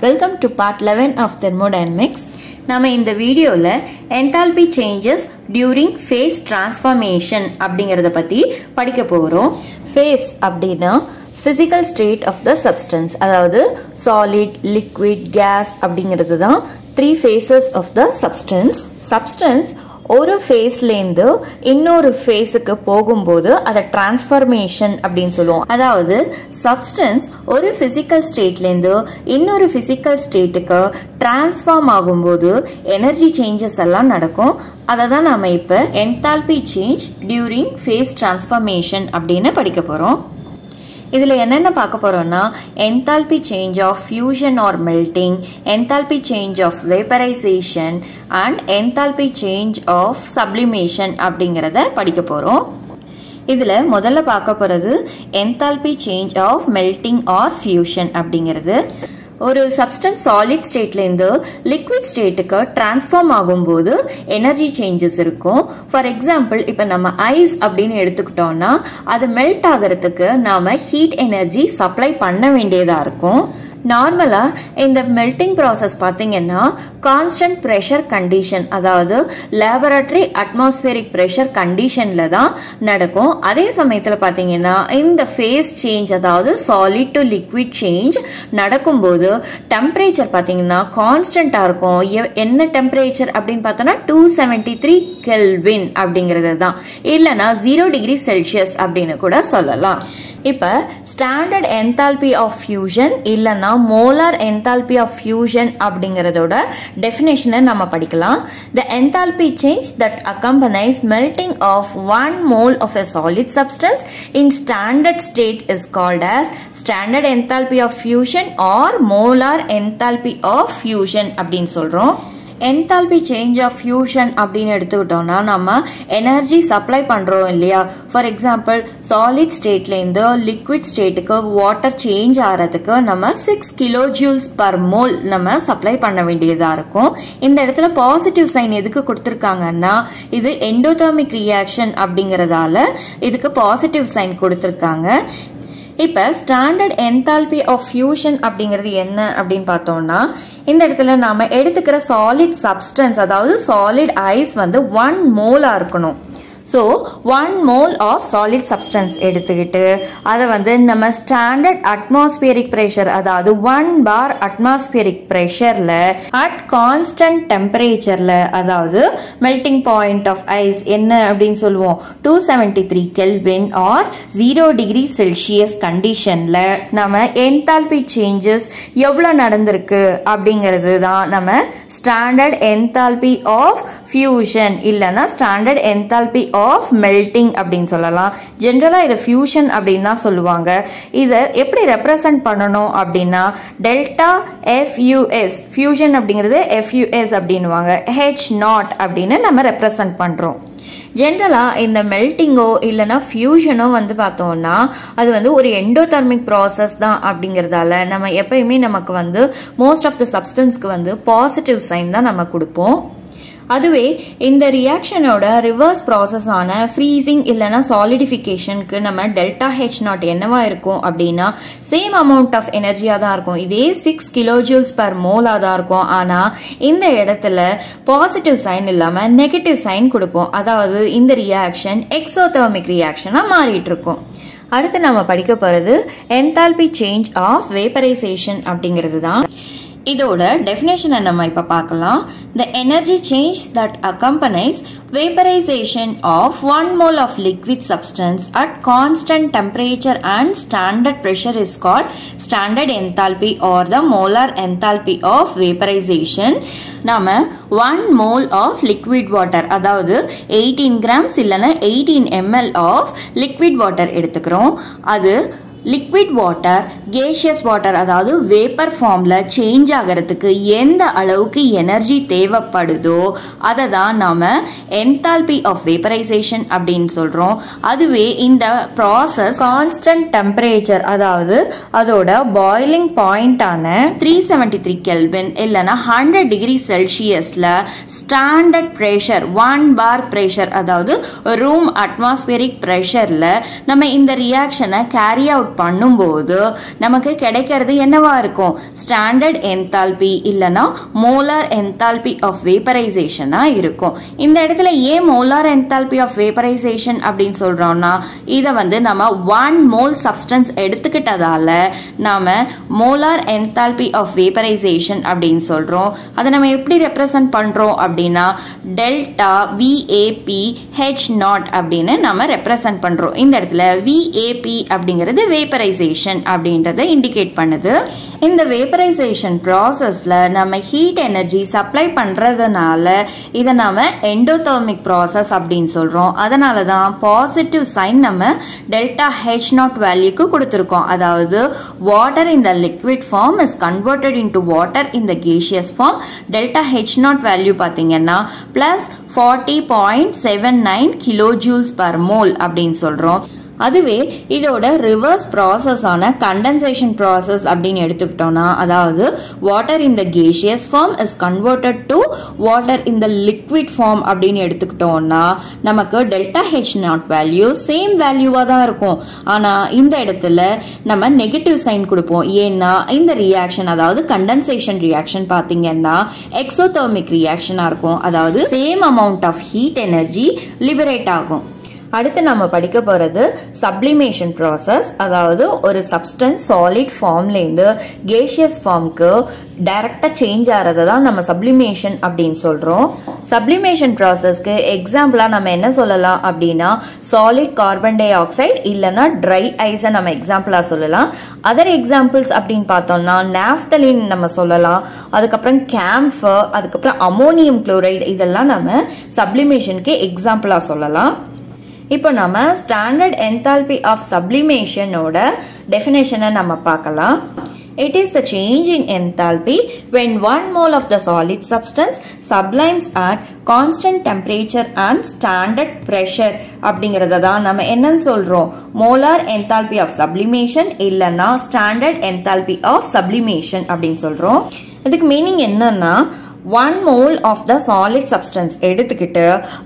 Welcome to part 11 of thermodynamics. நாம இந்த வீடியோல enthalpy changes during phase transformation அப்படிங்கறத பத்தி படிக்க போறோம். Phase அப்படினா physical state of the substance, அதாவது solid, liquid, gas அப்படிங்கிறது தான் 3 phases of the substance. Substance ஒரு ஃபேஸ்லேருந்து இன்னொரு ஃபேஸுக்கு போகும்போது அதை டிரான்ஸ்ஃபர்மேஷன் அப்படின்னு சொல்லுவோம். அதாவது சப்ஸ்டன்ஸ் ஒரு ஃபிசிக்கல் ஸ்டேட்லேருந்து இன்னொரு ஃபிசிக்கல் ஸ்டேட்டுக்கு டிரான்ஸ்ஃபார்ம் ஆகும்போது எனர்ஜி சேஞ்சஸ் எல்லாம் நடக்கும். அதை தான் நாம் இப்போ enthalpy change during phase transformation அப்படின்னு படிக்க போகிறோம். இதில் என்னென்ன பார்க்க போகிறோம்னா enthalpy change of fusion or melting, enthalpy change of vaporization and enthalpy change of sublimation அப்படிங்கிறத படிக்க போகிறோம். இதில் முதல்ல பார்க்க போகிறது enthalpy change of melting or fusion அப்படிங்கிறது. ஒரு சப்ஸ்டன்ஸ் சாலிட் ஸ்டேட்லேருந்து லிக்விட் ஸ்டேட்டுக்கு டிரான்ஸ்ஃபார்ம் ஆகும்போது எனர்ஜி சேஞ்சஸ் இருக்கும். ஃபார் எக்ஸாம்பிள் இப்போ நம்ம ஐஸ் அப்படின்னு எடுத்துக்கிட்டோம்னா அது மெல்ட் ஆகிறதுக்கு நாம் ஹீட் எனர்ஜி சப்ளை பண்ண வேண்டியதாக இருக்கும். நார்மலாக இந்த மெல்டிங் ப்ராசஸ் பார்த்தீங்கன்னா கான்ஸ்டன்ட் ப்ரெஷர் கண்டிஷன், அதாவது லேபரட்டரி அட்மாஸ்பியரிக் ப்ரெஷர் கண்டிஷனில் தான் நடக்கும். அதே சமயத்தில் பார்த்தீங்கன்னா இந்த ஃபேஸ் சேஞ்ச், அதாவது சாலிட் டு லிக்விட் சேஞ்ச் நடக்கும்போது டெம்பரேச்சர் பார்த்தீங்கன்னா கான்ஸ்டண்ட்டாக இருக்கும். என்ன டெம்பரேச்சர் அப்படின்னு பார்த்தோன்னா 273 கெல்வின் அப்படிங்கிறது தான், இல்லைனா 0 டிகிரி செல்சியஸ் அப்படின்னு கூட சொல்லலாம். இப்போ ஸ்டாண்டர்ட் என்தால்பி ஆஃப் ஃபியூஷன் இல்லைன்னா மோலார் என்தால்பி ஆஃப் ஃபியூஷன் அப்படிங்கிறதோட டெஃபினேஷனை நம்ம படிக்கலாம். The enthalpy change that accompanies melting of 1 mole of a solid substance in standard state is called as standard enthalpy of fusion or molar enthalpy of fusion அப்படின்னு சொல்கிறோம். Enthalpy change of fusion அப்படின்னு எடுத்துக்கிட்டோம்னா நம்ம energy supply பண்ணுறோம் இல்லையா. For example solid ஸ்டேட்லேருந்து liquid ஸ்டேட்டுக்கு water change ஆகிறதுக்கு நம்ம 6 kilojoules per mole நம்ம சப்ளை பண்ண வேண்டியதாக இருக்கும். இந்த இடத்துல பாசிட்டிவ் சைன் எதுக்கு கொடுத்துருக்காங்கன்னா இது எண்டோதெர்மிக் ரியாக்ஷன் அப்படிங்கிறதால இதுக்கு பாசிட்டிவ் சைன் கொடுத்துருக்காங்க. இப்போ ஸ்டாண்டர்ட் என்தால்பி ஆஃப் ஃபியூஷன் அப்படிங்கிறது என்ன அப்படின்னு பார்த்தோம்னா இந்த இடத்துல நாம் எடுத்துக்கிற சாலிட் சப்ஸ்டன்ஸ், அதாவது சாலிட் ஐஸ் வந்து 1 mole இருக்கணும். So 1 mole of solid substance எடுத்துக்கிட்டு அதை வந்து நம்ம ஸ்டாண்டர்ட் அட்மாஸ்பியரிக் ப்ரெஷர், அதாவது 1 bar அட்மாஸ்பியரிக் ப்ரெஷரில் அட் கான்ஸ்டன்ட் டெம்பரேச்சரில், அதாவது மெல்டிங் பாயிண்ட் ஆஃப் ஐஸ் என்ன அப்படின்னு சொல்லுவோம் 273 கெல்வின் ஆர் 0 டிகிரி செல்சியஸ் கண்டிஷனில் நம்ம என்தால்பி சேஞ்சஸ் எவ்வளோ நடந்திருக்கு அப்படிங்கிறது தான் நம்ம ஸ்டாண்டர்ட் என்தால்பி ஆஃப் ஃபியூஷன் இல்லைன்னா ஸ்டாண்டர்ட் என்தால்பி ஆஃப் மெல்டிங் அப்படின்னு சொல்லலாம். ஜென்ரலாக இதை ஃபியூஷன் அப்படின்னு தான் சொல்லுவாங்க. இதை எப்படி ரெப்ரசன்ட் பண்ணணும் அப்படின்னா டெல்டா எஃப்யூஎஸ், ஃபியூஷன் அப்படிங்கிறது எஃப்யூஎஸ் அப்படின்வாங்க, H0 அப்படின்னு நம்ம ரெப்ரசன்ட் பண்ணுறோம். ஜென்ரலாக இந்த மெல்டிங்கோ இல்லைனா ஃபியூஷனோ வந்து பார்த்தோம்னா அது வந்து ஒரு எண்டோதெர்மிக் ப்ராசஸ் தான் அப்படிங்கிறதால நம்ம எப்பயுமே நமக்கு வந்து மோஸ்ட் ஆஃப் த சப்ஸ்டன்ஸ்க்கு வந்து பாசிட்டிவ் சைன் தான் நம்ம கொடுப்போம். அதுவே இந்த ரியாக்ஷனோட ரிவர்ஸ் ப்ராசஸ் ஆன ஃப்ரீசிங் இல்லைனா சாலிடிஃபிகேஷனுக்கு நம்ம டெல்டா H0 என்னவா இருக்கும் அப்படின்னா சேம் அமௌண்ட் ஆஃப் எனர்ஜியாக தான் இருக்கும். இதே 6 kilojoules per mole தான் இருக்கும். ஆனால் இந்த இடத்துல பாசிட்டிவ் சைன் இல்லாமல் நெகட்டிவ் சைன் கொடுப்போம். அதாவது இந்த ரியாக்ஷன் எக்ஸோதெர்மிக் ரியாக்ஷனாக மாறிட்டு இருக்கும். அடுத்து நம்ம படிக்க போகிறது என்தால்பி சேஞ்ச் ஆஃப் வேப்பரைசேஷன் அப்படிங்கிறது தான். இதோட டெஃபினேஷனை நம்ம இப்போ பார்க்கலாம். The energy change that accompanies vaporization of 1 mole of liquid substance at constant temperature and standard pressure is called standard enthalpy or the molar enthalpy of vaporization. நாம 1 mole of liquid water, அதாவது 18 grams இல்லைன்னா 18 ml of liquid water எடுத்துக்கிறோம். அது liquid water gaseous water, அதாவது vapour ஃபார்மில் change ஆகிறதுக்கு எந்த அளவுக்கு எனர்ஜி தேவைப்படுதோ அதை தான் நாம் என்தால்பி ஆஃப் வேப்பரைசேஷன் அப்படின்னு சொல்கிறோம். அதுவே இந்த ப்ராசஸ் கான்ஸ்டன்ட் டெம்பரேச்சர், அதாவது அதோட பாய்லிங் பாயிண்டான 373 கெல்வின் இல்லைனா 100 டிகிரி செல்சியஸில் ஸ்டாண்டர்ட் ப்ரெஷர் 1 bar ப்ரெஷர், அதாவது ரூம் அட்மாஸ்பியரிக் ப்ரெஷரில் நம்ம இந்த ரியாக்ஷனை கேரி அவுட் பண்ணும்போது நமக்கு கிடைக்கிறது என்னவா இருக்கும்? ஸ்டாண்டர்ட் என்தால்பி இல்லனா மோலார் என்தால்பி ஆஃப் வேப்பரைசேஷனா இருக்கும். இந்த இடத்துல ஏன் மோலார் என்தால்பி ஆஃப் வேப்பரைசேஷன் அப்படின்னு சொல்றோம்னா, இதை வந்து நம்ம 1 மோல் சப்ஸ்டன்ஸ் எடுத்துக்கிட்டதால நாம மோலார் என்தால்பி ஆஃப் வேப்பரைசேஷன் அப்படின்னு சொல்றோம். அதை நம்ம எப்படி ரெப்ரசன்ட் பண்றோம் அப்படின்னா டெல்டா VAP H0 அப்படின்னு நம்ம ரெப்ரசன்ட் பண்றோம். இந்த இடத்துல VAP அப்படிங்கிறது வேப்பரைசேஷன் அப்படின்றத இண்டிகேட் பண்ணுது. இந்த வேப்பரைசேஷன் ப்ராசஸ்ல நம்ம ஹீட் எனர்ஜி சப்ளை பண்றதுனால இதை நாம எண்டோதெர்மிக் ப்ராசஸ் அப்படின்னு சொல்றோம். அதனால தான் பாசிட்டிவ் சைன் நம்ம டெல்டா H0 வேல்யூக்கு கொடுத்துருக்கோம். அதாவது water in the liquid form is converted into water in the gaseous form. Delta H0 value பாத்தீங்கன்னா பிளஸ் 40.79 kilojoules per mole அப்படின்னு சொல்றோம். அதுவே இதோட ரிவர்ஸ் ப்ராசஸ் ஆன கண்டென்சேஷன் ப்ராசஸ் அப்படின்னு எடுத்துக்கிட்டோம்னா, அதாவது water in the gaseous form is converted to water in the liquid form அப்படின்னு எடுத்துக்கிட்டோம்னா நமக்கு டெல்டா H0 வேல்யூ சேம் வேல்யூவா தான் இருக்கும். ஆனா இந்த இடத்துல நம்ம நெகட்டிவ் சைன் கொடுப்போம். ஏன்னா இந்த ரியாக்ஷன், அதாவது கண்டென்சேஷன் ரியாக்ஷன் பாத்தீங்கன்னா எக்ஸோதெர்மிக் ரியாக்ஷனா இருக்கும். அதாவது same amount of heat energy liberate ஆகும். அடுத்து நம்ம படிக்க போறது சப்ளிமேஷன் ப்ராசஸ். அதாவது ஒரு சப்ஸ்டன்ஸ் சாலிட் ஃபார்ம்லேருந்து கேஷியஸ் ஃபார்முக்கு டைரக்டா சேஞ்ச் ஆகிறத தான் நம்ம சப்ளிமேஷன் அப்படின்னு சொல்றோம். சப்ளிமேஷன் ப்ராசஸ்க்கு எக்ஸாம்பிளா நம்ம என்ன சொல்லலாம் அப்படின்னா சாலிட் கார்பன் டை ஆக்சைடு இல்லைன்னா ட்ரை ஐஸை நம்ம எக்ஸாம்பிளா சொல்லலாம். அதர் எக்ஸாம்பிள்ஸ் அப்படின்னு பார்த்தோம்னா நாப்தலின் நம்ம சொல்லலாம். அதுக்கப்புறம் கேம்ஃபர், அதுக்கப்புறம் அமோனியம் குளோரைடு, இதெல்லாம் நம்ம சப்ளிமேஷனுக்கு எக்ஸாம்பிளா சொல்லலாம். இப்போ நம்ம ஸ்டாண்டர்ட் என்தால்பி ஆஃப் சப்ளிமேஷனோட டெஃபினேஷனை நம்ம பார்க்கலாம். It is the change in enthalpy when 1 mole of the solid substance sublimes at constant temperature and standard pressure அப்படிங்கறத தான் நம்ம என்னன்னு சொல்றோம்? molar enthalpy of sublimation இல்லனா standard enthalpy of sublimation அப்படின்னு சொல்றோம். இதுக்கு மீனிங் என்னன்னா 1 mole of the solid substance எடுத்துக்கிட்டு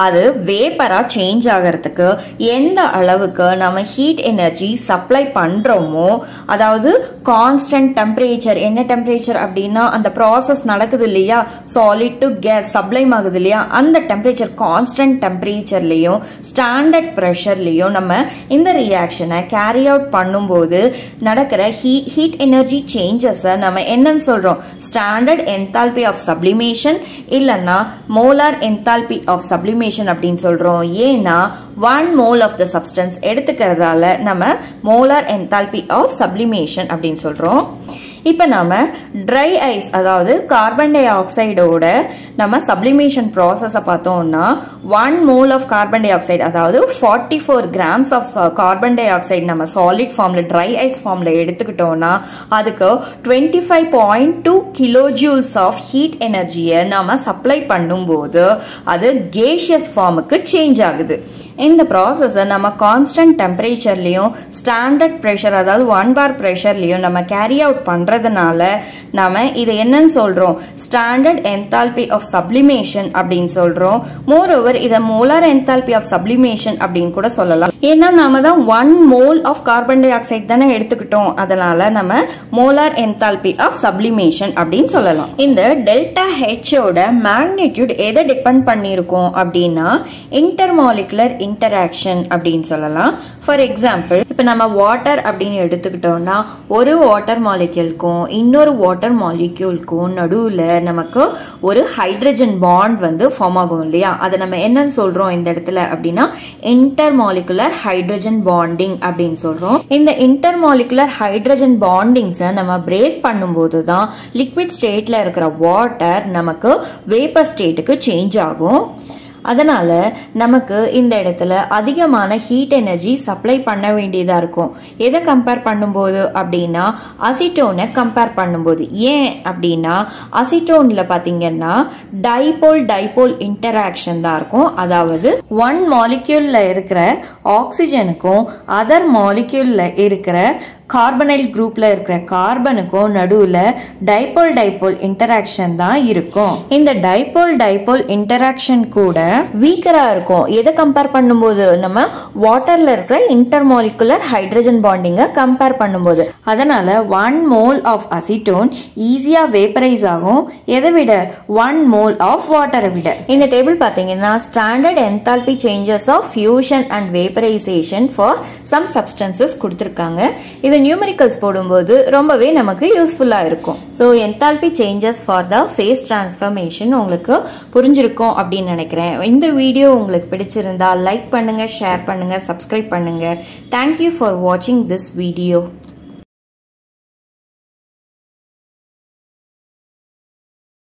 அது வேப்பரா சேஞ்ச் ஆகிறதுக்கு எந்த அளவுக்கு நம்ம ஹீட் எனர்ஜி சப்ளை பண்றோமோ, அதாவது கான்ஸ்டன்ட் டெம்பரேச்சர், என்ன டெம்பரேச்சர் அப்படின்னா அந்த ப்ராசஸ் நடக்குது இல்லையா, சாலிட் டு கேஸ் சப்ளைம் ஆகுது இல்லையா, அந்த டெம்பரேச்சர் கான்ஸ்டன்ட் டெம்பரேச்சர்லயும் ஸ்டாண்டர்ட் ப்ரெஷர்லயும் நம்ம இந்த ரியாக்ஷனை கேரி அவுட் பண்ணும்போது நடக்கிற ஹீட் எனர்ஜி சேஞ்சஸை நம்ம என்னன்னு சொல்றோம்? ஸ்டாண்டர்ட் என்தால்பி ஆஃப் சப்ளிமேஷன் இல்லனா மோலார் என்தால்பி ஆஃப் சப்ளிமேஷன் அப்படின்னு சொல்றோம். ஏன்னா 1 mole of the substance எடுத்துக்கிறதால நம்ம மோலார் என்தால்பி ஆஃப் சப்ளிமேஷன் அப்படின்னு சொல்றோம். இப்போ நாம ட்ரை ஐஸ், அதாவது கார்பன் டை ஆக்சைடோட நம்ம சப்ளிமேஷன் ப்ராசஸை பார்த்தோம்னா 1 mole of carbon dioxide, அதாவது 44 grams of carbon dioxide நம்ம சாலிட் ஃபார்ம்ல ட்ரை ஐஸ் ஃபார்ம்ல எடுத்துக்கிட்டோம்னா அதுக்கு 25.2 kilojoules ஆஃப் ஹீட் எனர்ஜியை நாம சப்ளை பண்ணும்போது அது கேஷியஸ் ஃபார்முக்கு சேஞ்ச் ஆகுது. இந்த ப்ராசஸை நம்ம கான்ஸ்டன்ட் டெம்பரேச்சர்லையும் ஸ்டாண்டர்ட் ப்ரெஷர், அதாவது 1 bar ப்ரெஷர்லையும் நம்ம கேரி அவுட் பண்றதுனால நாம இதை என்னன்னு சொல்றோம்? ஸ்டாண்டர்ட் என்தால்பி ஆஃப் சப்ளிமேஷன் அப்படின்னு சொல்றோம். மோர் ஓவர் இதை மோலார் என்தால்பி ஆஃப் சப்ளிமேஷன் அப்படின்னு கூட சொல்லலாம். ஏன்னா நாம தான் 1 mole of carbon dioxide தானே எடுத்துக்கிட்டோம். அதனால நம்ம மோலார் என்தால்பி ஆஃப் சப்ளிமேஷன் அப்படின்னு சொல்லலாம். இந்த டெல்டா ஹெச்சோட மேக்னிடியூட் எதை டிபெண்ட் பண்ணியிருக்கோம் அப்படின்னா இன்டர்மாலிகுலர் இன்டராக்ஷன் அப்படின்னு சொல்லலாம். ஃபார் எக்ஸாம்பிள் இப்போ நம்ம வாட்டர் அப்படின்னு எடுத்துக்கிட்டோம்னா ஒரு வாட்டர் மாலிக்யூலுக்கும் இன்னொரு வாட்டர் மாலிக்யூலுக்கும் நடுவில் நமக்கு ஒரு ஹைட்ரஜன் பாண்ட் வந்து ஃபார்ம் ஆகும் இல்லையா, அதை நம்ம என்னன்னு சொல்றோம் இந்த இடத்துல அப்படின்னா இன்டர்மாலிகுலர் ஹைட்ரஜன் பாண்டிங் அப்படின்னு சொல்றோம். இந்த இன்டர்மாலிகுலர் ஹைட்ரஜன் பாண்டிங்ஸை நம்ம பிரேக் பண்ணும்போது தான் லிக்விட் ஸ்டேட்ல இருக்கிற வாட்டர் நமக்கு வேப்பர் ஸ்டேட்டுக்கு சேஞ்ச் ஆகும். அதனால நமக்கு இந்த இடத்துல அதிகமான ஹீட் எனர்ஜி சப்ளை பண்ண வேண்டியதா இருக்கும். எதை கம்பேர் பண்ணும்போது அப்படின்னா அசிட்டோனை கம்பேர் பண்ணும்போது. ஏன் அப்படின்னா அசிட்டோன்ல பாத்தீங்கன்னா டைபோல் இன்டராக்ஷன் தான் இருக்கும். அதாவது 1 மாலிக்யூல்ல இருக்கிற ஆக்சிஜனுக்கும் அதர் மாலிக்யூல்ல இருக்கிற கார்பனைல் குரூப்ல இருக்கிற கார்பனுக்கும் நடுவுல டைபோல் டைபோல் இன்டராக்ஷன் தான் இருக்கும். இந்த டைபோல் டைபோல் இன்டராக்ஷன் கூட வீக்கரா இருக்கும். எதை கம்பேர் பண்ணும்போது நம்ம வாட்டர்ல இருக்கிற இன்டர்மாலிகுலர் ஹைட்ரஜன் பாண்டிங்கை கம்பேர் பண்ணும்போது. அதனால 1 mole ஆஃப் அசிட்டோன் ஈஸியா வேப்பரைஸ் ஆகும். எதை விட 1 mole ஆஃப் வாட்டரை விட. இந்த டேபிள் பாத்தீங்கன்னா standard enthalpy changes of fusion and vaporisation for some substances கொடுத்துருக்காங்க. இது நியூமெரிக்கல்ஸ் போடும்போது ரொம்பவே நமக்கு யூஸ்ஃபுல்லா இருக்கும். So enthalpy changes for the phase transformation உங்களுக்கு புரிஞ்சிருக்கும் அப்படின்னு நினைக்கிறேன். இந்த வீடியோ உங்களுக்கு பிடிச்சிருந்தா லைக் பண்ணுங்க, ஷேர் பண்ணுங்க, சப்ஸ்கிரைப் பண்ணுங்க. தேங்க்யூ ஃபார் வாட்சிங் திஸ் வீடியோ.